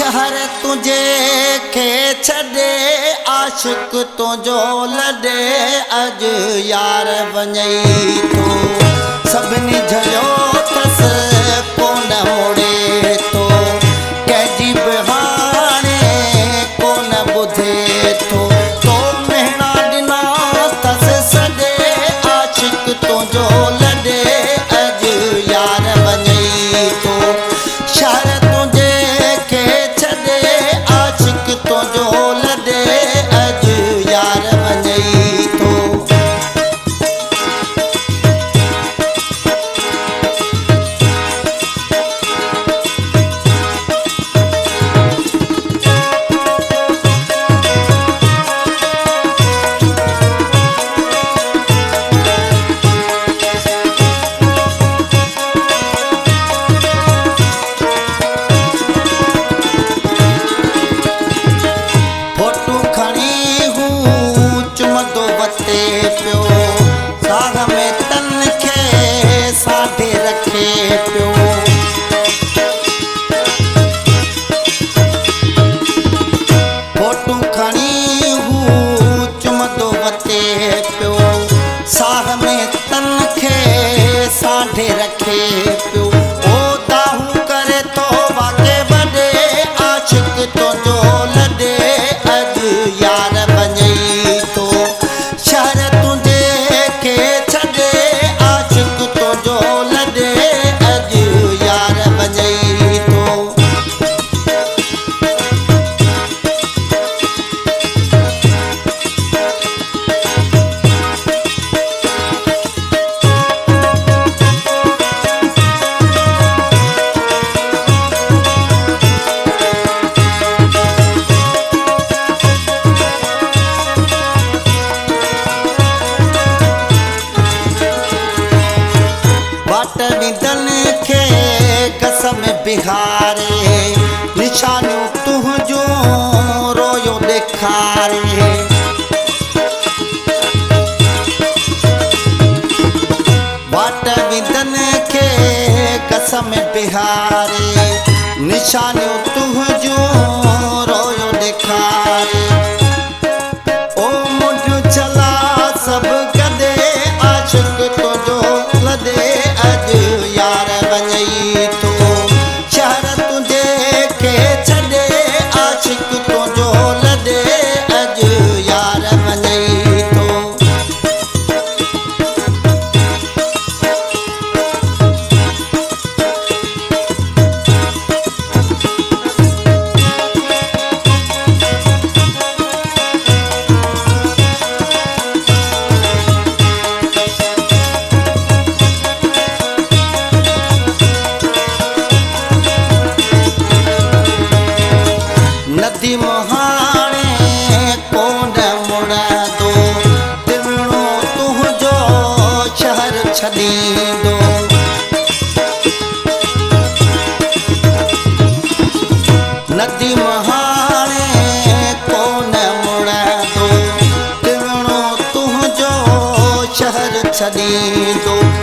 शहर तुझे के छॾे आशिक तुझो लॾे अज यार वञई तो सभिनी झलियो थस कोन मोड़े तो कंहिंजी बि हाणे कोन ॿुधे तो मेहणा ॾिना थस सॾे आशिक तुझो लॾे अज यार वञई तो शहर बिहारे निशानो तुझो रोयो ॾेखारे वाट विदन खे कसम बिहारे निशानो तुझो रोयो ॾेखारे ओ मुंहिंजो चला सब गॾे आशिक तुझो लॾे अज यार वञई तो नदी मोहाणे कोन मुड़ंदो तिवणो तुझो शहर छॾींदो नदी मोहाणे कोन मुड़ंदो तिवणो तुझो शहर छॾींदो